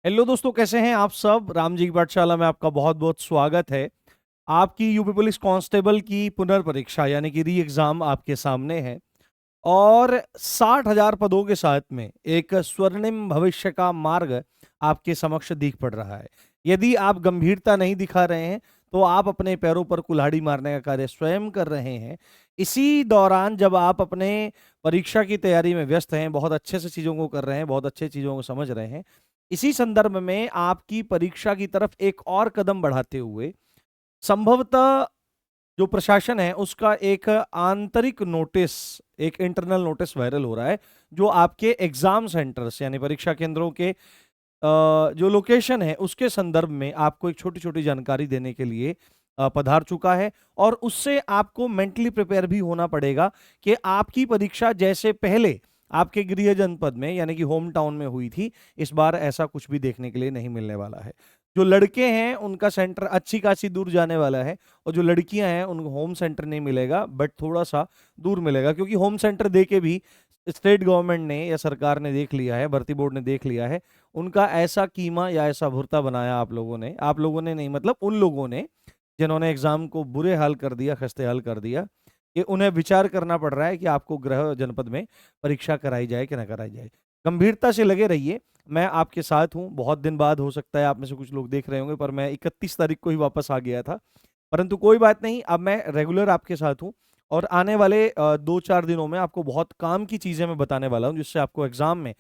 Hello दोस्तों, कैसे हैं आप सब। राम जी की पाठशाला में आपका बहुत बहुत स्वागत है। आपकी यूपी पुलिस कांस्टेबल की पुनर्परीक्षा यानी कि री एग्जाम आपके सामने है और 60,000 पदों के साथ में एक स्वर्णिम भविष्य का मार्ग आपके समक्ष दिख पड़ रहा है। यदि आप गंभीरता नहीं दिखा रहे हैं तो आप अपने पैरों पर कुल्हाड़ी मारने का कार्य स्वयं कर रहे हैं। इसी दौरान जब आप अपने परीक्षा की तैयारी में व्यस्त हैं, बहुत अच्छे से चीजों को कर रहे हैं, बहुत अच्छे चीजों को समझ रहे हैं, इसी संदर्भ में आपकी परीक्षा की तरफ एक और कदम बढ़ाते हुए संभवतः जो प्रशासन है उसका एक आंतरिक नोटिस, एक इंटरनल नोटिस वायरल हो रहा है, जो आपके एग्जाम सेंटर्स यानी परीक्षा केंद्रों के जो लोकेशन है उसके संदर्भ में आपको एक छोटी छोटी जानकारी देने के लिए पधार चुका है। और उससे आपको मेंटली प्रिपेयर भी होना पड़ेगा कि आपकी परीक्षा जैसे पहले आपके गृह जनपद में यानी कि होम टाउन में हुई थी, इस बार ऐसा कुछ भी देखने के लिए नहीं मिलने वाला है। जो लड़के हैं उनका सेंटर अच्छी खासी दूर जाने वाला है और जो लड़कियां हैं उनको होम सेंटर नहीं मिलेगा, बट थोड़ा सा दूर मिलेगा, क्योंकि होम सेंटर दे के भी स्टेट गवर्नमेंट ने या सरकार ने देख लिया है, भर्ती बोर्ड ने देख लिया है, उनका ऐसा कीमा या ऐसा भुर्ता बनाया आप लोगों ने नहीं, मतलब उन लोगों ने जिन्होंने एग्जाम को बुरे हाल कर दिया, खस्ते हाल कर दिया, कि उन्हें विचार करना पड़ रहा है कि आपको गृह जनपद में परीक्षा कराई जाए कि ना कराई जाए। गंभीरता से लगे रहिए, मैं आपके साथ हूं। बहुत दिन बाद हो सकता है आप में से कुछ लोग देख रहे होंगे, पर मैं 31 तारीख को ही वापस आ गया था, परंतु कोई बात नहीं, अब मैं रेगुलर आपके साथ हूं और आने वाले 2-4 दिनों में आपको बहुत काम की चीजें मैं बताने वाला हूं, जिससे आपको एग्जाम में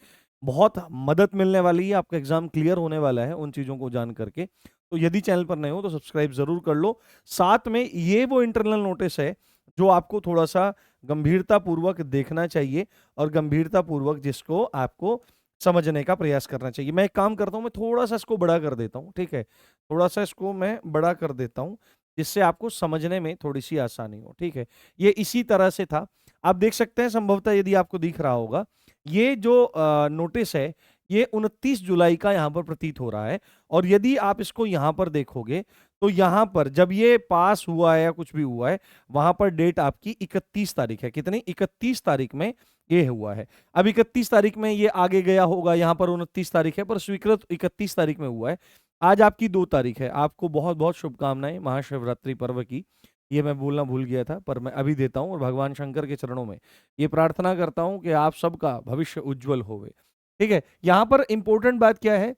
बहुत मदद मिलने वाली है, आपका एग्जाम क्लियर होने वाला है उन चीजों को जान करके। तो यदि चैनल पर नए हो तो सब्सक्राइब जरूर कर लो। साथ में ये वो इंटरनल नोटिस है जो आपको थोड़ा सा गंभीरता पूर्वक देखना चाहिए और गंभीरता पूर्वक जिसको आपको समझने का प्रयास करना चाहिए। मैं एक काम करता हूँ, मैं थोड़ा सा इसको बड़ा कर देता हूँ, ठीक है, थोड़ा सा इसको मैं बड़ा कर देता हूँ जिससे आपको समझने में थोड़ी सी आसानी हो, ठीक है। ये इसी तरह से था, आप देख सकते हैं, संभवतः यदि आपको दिख रहा होगा, ये जो नोटिस है ये 29 जुलाई का यहाँ पर प्रतीत हो रहा है। और यदि आप इसको यहाँ पर देखोगे तो यहाँ पर जब ये पास हुआ है या कुछ भी हुआ है, वहां पर डेट आपकी 31 तारीख है। कितनी? 31 तारीख में ये हुआ है। अब 31 तारीख में ये आगे गया होगा, यहाँ पर 29 तारीख है, पर स्वीकृत 31 तारीख में हुआ है। आज आपकी 2 तारीख है। आपको बहुत बहुत शुभकामनाएं महाशिवरात्रि पर्व की। ये मैं बोलना भूल गया था, पर मैं अभी देता हूं और भगवान शंकर के चरणों में ये प्रार्थना करता हूं कि आप सबका भविष्य उज्जवल होवे। ठीक है, यहां पर इंपॉर्टेंट बात क्या है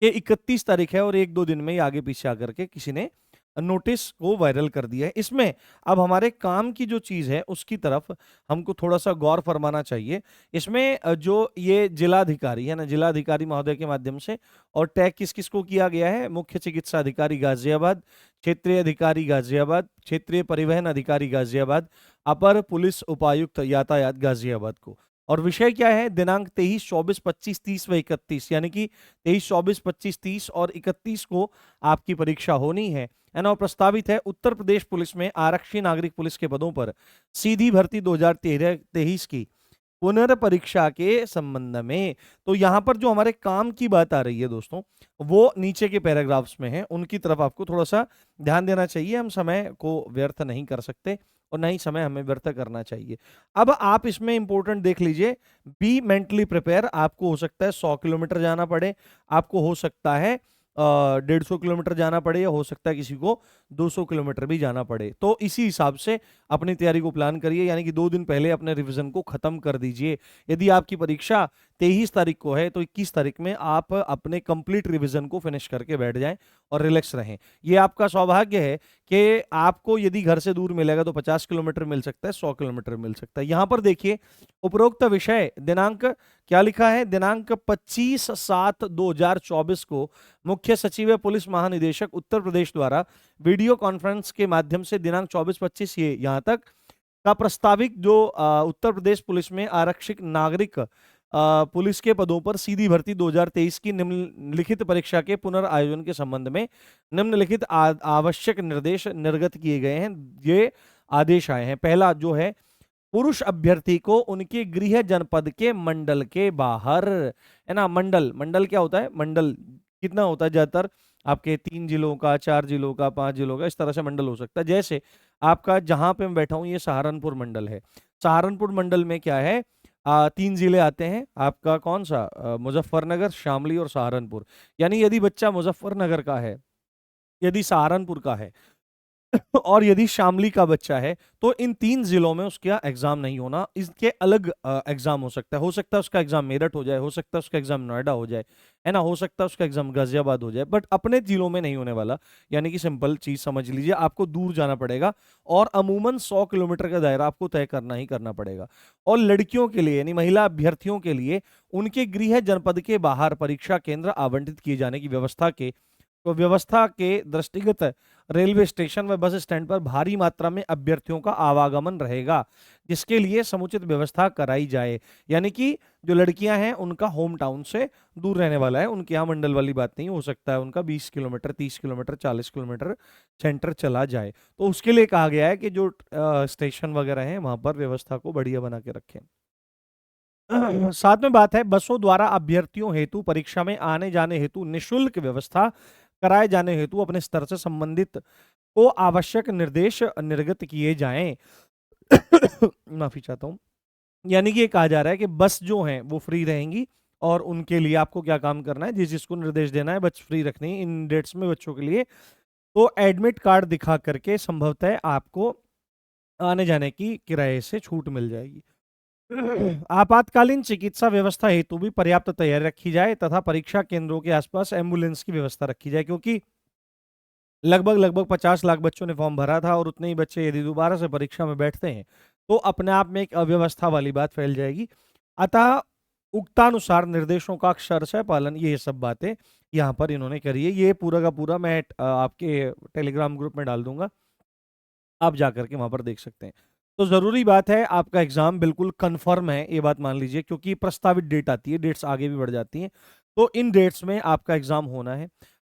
कि 31 तारीख है और 1-2 दिन में ही आगे पीछे आकर के किसी ने नोटिस को वायरल कर दिया है। इसमें अब हमारे काम की जो चीज है उसकी तरफ हमको थोड़ा सा गौर फरमाना चाहिए। इसमें जो ये जिलाधिकारी है ना, जिलाधिकारी महोदय के माध्यम से, और टैग किस किस को किया गया है? मुख्य चिकित्सा अधिकारी गाजियाबाद, क्षेत्रीय अधिकारी गाजियाबाद, क्षेत्रीय परिवहन अधिकारी गाजियाबाद, अपर पुलिस उपायुक्त यातायात गाजियाबाद को। और विषय क्या है? दिनांक 23, 24, 25, 30 व 31, यानी कि 23, 24, 25, 30 और 31 को आपकी परीक्षा होनी है ना। और प्रस्तावित है उत्तर प्रदेश पुलिस में आरक्षी नागरिक पुलिस के पदों पर सीधी भर्ती 2023 की पुनर्परीक्षा के संबंध में। तो यहां पर जो हमारे काम की बात आ रही है दोस्तों, वो नीचे के पैराग्राफ्स में है, उनकी तरफ आपको थोड़ा सा ध्यान देना चाहिए। हम समय को व्यर्थ नहीं कर सकते और नहीं समय हमें व्यर्थ करना चाहिए। अब आप इसमें इंपॉर्टेंट देख लीजिए, बी मेंटली प्रिपेयर। आपको हो सकता है 100 किलोमीटर जाना पड़े, आपको हो सकता है 150 किलोमीटर जाना पड़े, या हो सकता है किसी को 200 किलोमीटर भी जाना पड़े। तो इसी हिसाब से अपनी तैयारी को प्लान करिए, यानी कि 2 दिन पहले अपने रिवीजन को खत्म कर दीजिए। यदि आपकी परीक्षा 23 तारीख को है तो 21 तारीख में आप अपने कंप्लीट रिवीजन को फिनिश करके बैठ जाएं और रिलैक्स रहें। ये आपका सौभाग्य है कि आपको यदि घर से दूर मिलेगा तो 50 किलोमीटर मिल सकता है, 100 किलोमीटर मिल सकता है। यहां पर देखिए, उपरोक्त विषय दिनांक क्या लिखा है? दिनांक 25/7/2024 को मुख्य सचिव पुलिस महानिदेशक उत्तर प्रदेश द्वारा वीडियो कॉन्फ्रेंस के माध्यम से दिनांक 24-25 ये यहां तक का प्रस्तावित जो उत्तर प्रदेश पुलिस में आरक्षित नागरिक पुलिस के पदों पर सीधी भर्ती 2023 की निम्नलिखित परीक्षा के पुनर्आयोजन के संबंध में निम्नलिखित आवश्यक निर्देश निर्गत किए गए हैं। ये आदेश आए हैं। पहला जो है, पुरुष अभ्यर्थी को उनके गृह जनपद के मंडल के बाहर, है ना। मंडल, मंडल क्या होता है? मंडल कितना होता है? ज्यादातर आपके 3 जिलों का, 4 जिलों का, 5 जिलों का, इस तरह से मंडल हो सकता है। जैसे आपका जहां पे मैं बैठा हूं ये सहारनपुर मंडल है। सहारनपुर मंडल में क्या है? तीन जिले आते हैं आपका, कौन सा? मुजफ्फरनगर, शामली और सहारनपुर। यानी यदि बच्चा मुजफ्फरनगर का है, यदि सहारनपुर का है और यदि शामली का बच्चा है, तो इन तीन जिलों में उसका एग्जाम नहीं होना, इसके अलग एग्जाम हो सकता है उसका एग्जाम मेरठ हो जाए, हो सकता है उसका एग्जाम नोएडा हो जाए, है ना, हो सकता है उसका एग्जाम गाजियाबाद हो जाए, बट अपने जिलों में नहीं होने वाला। यानी कि सिंपल चीज समझ लीजिए, आपको दूर जाना पड़ेगा और अमूमन 100 किलोमीटर का दायरा आपको तय करना ही करना पड़ेगा। और लड़कियों के लिए यानी महिला अभ्यर्थियों के लिए उनके गृह जनपद के बाहर परीक्षा केंद्र आवंटित किए जाने की व्यवस्था के दृष्टिगत रेलवे स्टेशन व बस स्टैंड पर भारी मात्रा में अभ्यर्थियों का आवागमन रहेगा, जिसके लिए समुचित व्यवस्था कराई जाए। यानी कि जो लड़कियां हैं उनका होम टाउन से दूर रहने वाला है, उनके यहाँ मंडल वाली बात नहीं, हो सकता है उनका 20 किलोमीटर, 30 किलोमीटर, 40 किलोमीटर सेंटर चला जाए। तो उसके लिए कहा गया है कि जो स्टेशन वगैरह हैं वहां पर व्यवस्था को बढ़िया बना के रखें। साथ में बात है, बसों द्वारा अभ्यर्थियों हेतु परीक्षा में आने जाने हेतु निशुल्क व्यवस्था कराए जाने हेतु अपने स्तर से संबंधित को आवश्यक निर्देश निर्गत किए जाएं। माफी चाहता हूं। यानी कि ये कहा जा रहा है कि बस जो है वो फ्री रहेंगी और उनके लिए आपको क्या काम करना है, जिस जिसको निर्देश देना है बस फ्री रखनी है इन डेट्स में बच्चों के लिए। तो एडमिट कार्ड दिखा करके संभवतः आपको आने जाने की किराए से छूट मिल जाएगी। आपातकालीन चिकित्सा व्यवस्था हेतु भी पर्याप्त तैयारी रखी जाए तथा परीक्षा केंद्रों के आसपास एम्बुलेंस की व्यवस्था रखी जाए, क्योंकि लगभग लगभग 50 लाख बच्चों ने फॉर्म भरा था और उतने ही बच्चे यदि दोबारा से परीक्षा में बैठते हैं तो अपने आप में एक अव्यवस्था वाली बात फैल जाएगी। अतः उक्तानुसार निर्देशों का अक्षरशः पालन, ये सब बातें यहाँ पर इन्होंने करी है। ये पूरा का पूरा मैं आपके टेलीग्राम ग्रुप में डाल दूंगा, आप जाकर के वहां पर देख सकते हैं। तो जरूरी बात है, आपका एग्जाम बिल्कुल कंफर्म है, ये बात मान लीजिए, क्योंकि प्रस्तावित डेट आती है, डेट्स आगे भी बढ़ जाती हैं। तो इन डेट्स में आपका एग्जाम होना है।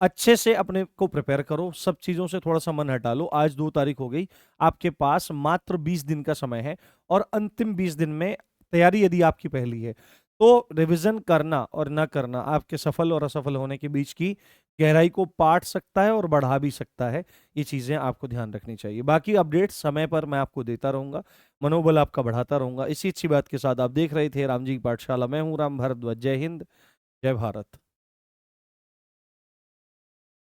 अच्छे से अपने को प्रिपेयर करो, सब चीजों से थोड़ा सा मन हटा लो। आज 2 तारीख हो गई, आपके पास मात्र 20 दिन का समय है और अंतिम 20 दिन में तैयारी यदि आपकी पहली है तो रिवीजन करना और ना करना आपके सफल और असफल होने के बीच की गहराई को पाट सकता है और बढ़ा भी सकता है। ये चीजें आपको ध्यान रखनी चाहिए। बाकी अपडेट समय पर मैं आपको देता रहूंगा, मनोबल आपका बढ़ाता रहूंगा। इसी अच्छी बात के साथ आप देख रहे थे राम जी की पाठशाला। मैं हूं राम भारद्वाज। जय हिंद, जय भारत।